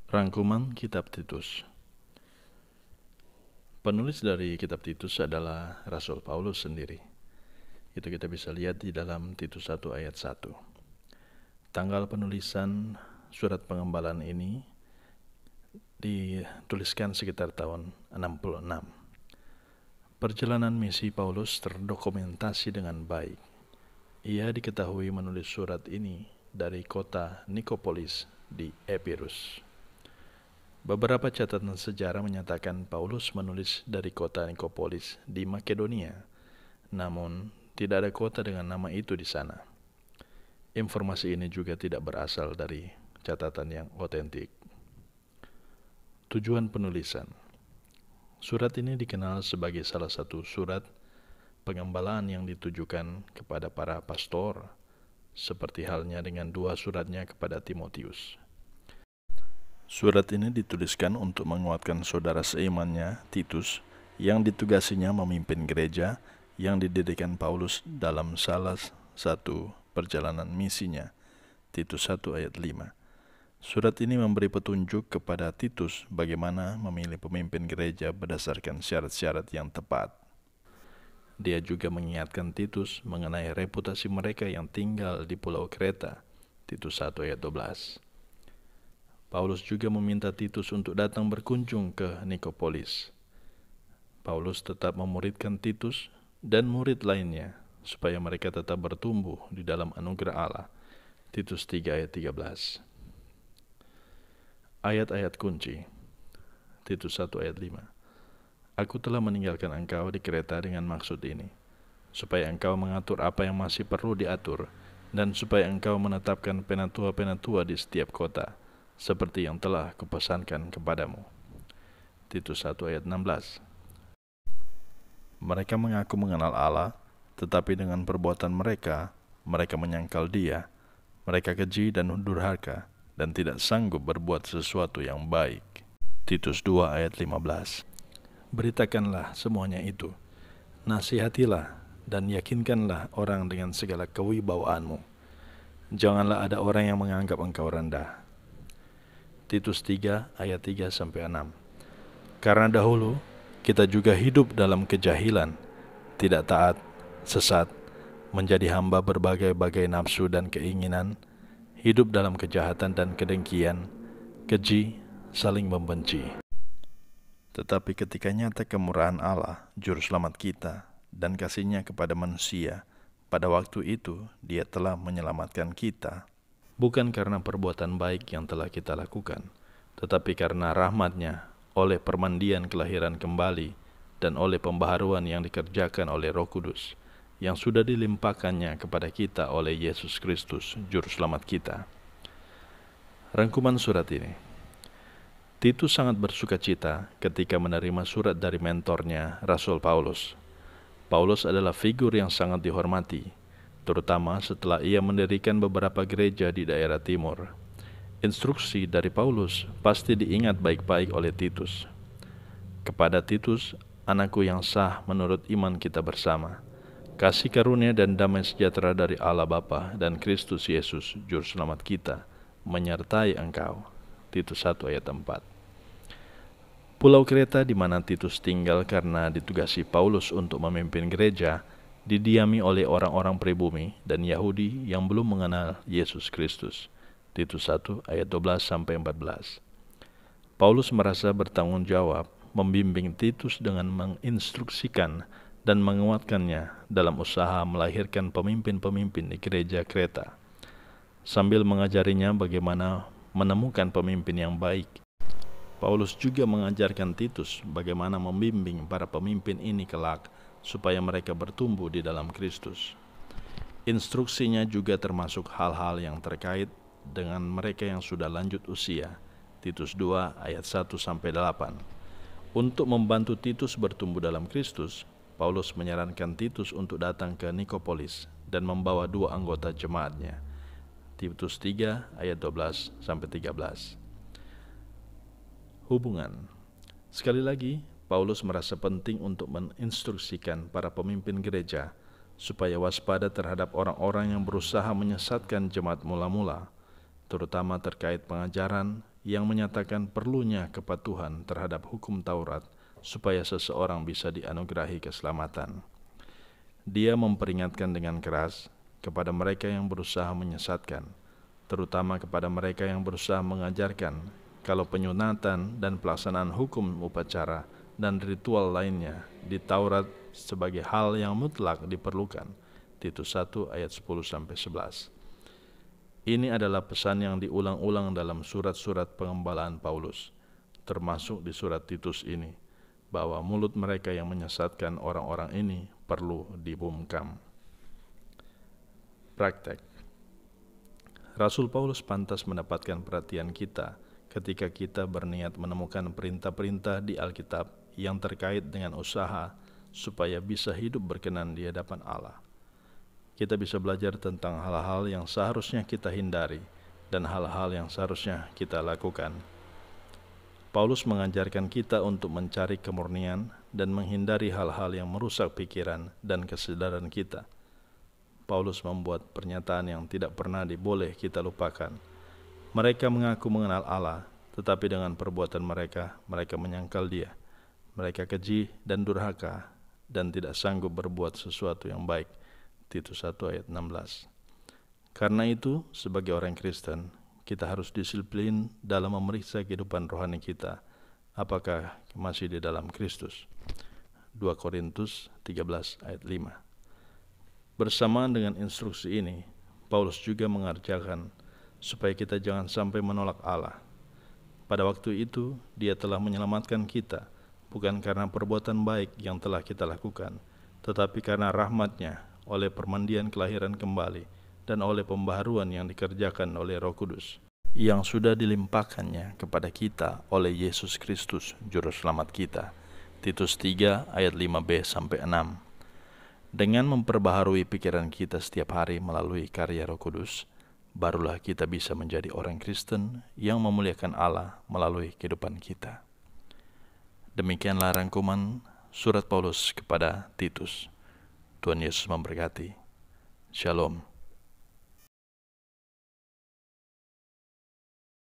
Rangkuman Kitab Titus. Penulis dari Kitab Titus adalah Rasul Paulus sendiri. Itu kita bisa lihat di dalam Titus 1 ayat 1. Tanggal penulisan surat pengembalaan ini dituliskan sekitar tahun 66. Perjalanan misi Paulus terdokumentasi dengan baik. Ia diketahui menulis surat ini dari kota Nikopolis di Epirus. Beberapa catatan sejarah menyatakan Paulus menulis dari kota Nikopolis di Makedonia, namun tidak ada kota dengan nama itu di sana. Informasi ini juga tidak berasal dari catatan yang otentik. Tujuan penulisan. Surat ini dikenal sebagai salah satu surat pengembalaan yang ditujukan kepada para pastor, seperti halnya dengan dua suratnya kepada Timotius. Surat ini dituliskan untuk menguatkan saudara seimannya, Titus, yang ditugasinya memimpin gereja yang didirikan Paulus dalam salah satu perjalanan misinya, Titus 1 ayat 5. Surat ini memberi petunjuk kepada Titus bagaimana memilih pemimpin gereja berdasarkan syarat-syarat yang tepat. Dia juga mengingatkan Titus mengenai reputasi mereka yang tinggal di Pulau Kreta, Titus 1 ayat 12. Paulus juga meminta Titus untuk datang berkunjung ke Nikopolis. Paulus tetap memuridkan Titus dan murid lainnya supaya mereka tetap bertumbuh di dalam anugerah Allah. Titus 3 ayat 13. Ayat-ayat kunci. Titus 1 ayat 5. Aku telah meninggalkan engkau di Kreta dengan maksud ini, supaya engkau mengatur apa yang masih perlu diatur, dan supaya engkau menetapkan penatua-penatua di setiap kota, seperti yang telah kupesankan kepadamu. Titus 1 ayat 16. Mereka mengaku mengenal Allah, tetapi dengan perbuatan mereka menyangkal Dia. Mereka keji dan durhaka, dan tidak sanggup berbuat sesuatu yang baik. Titus 2 ayat 15. Beritakanlah semuanya itu, nasihatilah dan yakinkanlah orang dengan segala kewibawaanmu. Janganlah ada orang yang menganggap engkau rendah. Titus 3 ayat 3-6. Karena dahulu kita juga hidup dalam kejahilan, tidak taat, sesat, menjadi hamba berbagai-bagai nafsu dan keinginan, hidup dalam kejahatan dan kedengkian, keji, saling membenci. Tetapi ketika nyata kemurahan Allah, Juru Selamat kita, dan kasih-Nya kepada manusia, pada waktu itu Dia telah menyelamatkan kita, bukan karena perbuatan baik yang telah kita lakukan, tetapi karena rahmat-Nya oleh permandian kelahiran kembali dan oleh pembaharuan yang dikerjakan oleh Roh Kudus, yang sudah dilimpahkannya kepada kita oleh Yesus Kristus, Juru Selamat kita. Rangkuman surat ini. Titus sangat bersukacita ketika menerima surat dari mentornya, Rasul Paulus. Paulus adalah figur yang sangat dihormati, terutama setelah ia mendirikan beberapa gereja di daerah timur. Instruksi dari Paulus pasti diingat baik-baik oleh Titus. Kepada Titus, anakku yang sah menurut iman kita bersama, kasih karunia dan damai sejahtera dari Allah Bapa dan Kristus Yesus, Juru Selamat kita, menyertai engkau. Titus 1 ayat 4. Pulau Kreta di mana Titus tinggal karena ditugasi Paulus untuk memimpin gereja, didiami oleh orang-orang pribumi dan Yahudi yang belum mengenal Yesus Kristus. Titus 1 ayat 12-14. Paulus merasa bertanggung jawab membimbing Titus dengan menginstruksikan dan menguatkannya dalam usaha melahirkan pemimpin-pemimpin di gereja Kreta, sambil mengajarinya bagaimana menemukan pemimpin yang baik. Paulus juga mengajarkan Titus bagaimana membimbing para pemimpin ini kelak supaya mereka bertumbuh di dalam Kristus. Instruksinya juga termasuk hal-hal yang terkait dengan mereka yang sudah lanjut usia. Titus 2 ayat 1-8. Untuk membantu Titus bertumbuh dalam Kristus, Paulus menyarankan Titus untuk datang ke Nikopolis dan membawa dua anggota jemaatnya. Titus 3 ayat 12-13. Hubungan. Sekali lagi, Paulus merasa penting untuk menginstruksikan para pemimpin gereja supaya waspada terhadap orang-orang yang berusaha menyesatkan jemaat mula-mula, terutama terkait pengajaran yang menyatakan perlunya kepatuhan terhadap hukum Taurat supaya seseorang bisa dianugerahi keselamatan. Dia memperingatkan dengan keras kepada mereka yang berusaha menyesatkan, terutama kepada mereka yang berusaha mengajarkan kalau penyunatan dan pelaksanaan hukum upacara dan ritual lainnya di Taurat sebagai hal yang mutlak diperlukan. Titus 1 ayat 10-11. Ini adalah pesan yang diulang-ulang dalam surat-surat pengembalaan Paulus, termasuk di surat Titus ini, bahwa mulut mereka yang menyesatkan orang-orang ini perlu dibungkam. Praktek. Rasul Paulus pantas mendapatkan perhatian kita ketika kita berniat menemukan perintah-perintah di Alkitab yang terkait dengan usaha supaya bisa hidup berkenan di hadapan Allah. Kita bisa belajar tentang hal-hal yang seharusnya kita hindari dan hal-hal yang seharusnya kita lakukan. Paulus mengajarkan kita untuk mencari kemurnian dan menghindari hal-hal yang merusak pikiran dan kesadaran kita. Paulus membuat pernyataan yang tidak pernah diboleh kita lupakan. Mereka mengaku mengenal Allah, tetapi dengan perbuatan mereka menyangkal Dia. Mereka keji dan durhaka dan tidak sanggup berbuat sesuatu yang baik. Titus 1 ayat 16. Karena itu, sebagai orang Kristen, kita harus disiplin dalam memeriksa kehidupan rohani kita, apakah masih di dalam Kristus. 2 Korintus 13 ayat 5. Bersamaan dengan instruksi ini, Paulus juga mengajarkan supaya kita jangan sampai menolak Allah. Pada waktu itu, Dia telah menyelamatkan kita, bukan karena perbuatan baik yang telah kita lakukan, tetapi karena rahmat-Nya oleh permandian kelahiran kembali dan oleh pembaharuan yang dikerjakan oleh Roh Kudus, yang sudah dilimpahkannya kepada kita oleh Yesus Kristus, Juru Selamat kita. Titus 3 ayat 5b-6. Dengan memperbaharui pikiran kita setiap hari melalui karya Roh Kudus, barulah kita bisa menjadi orang Kristen yang memuliakan Allah melalui kehidupan kita. Demikianlah rangkuman surat Paulus kepada Titus. Tuhan Yesus memberkati. Shalom.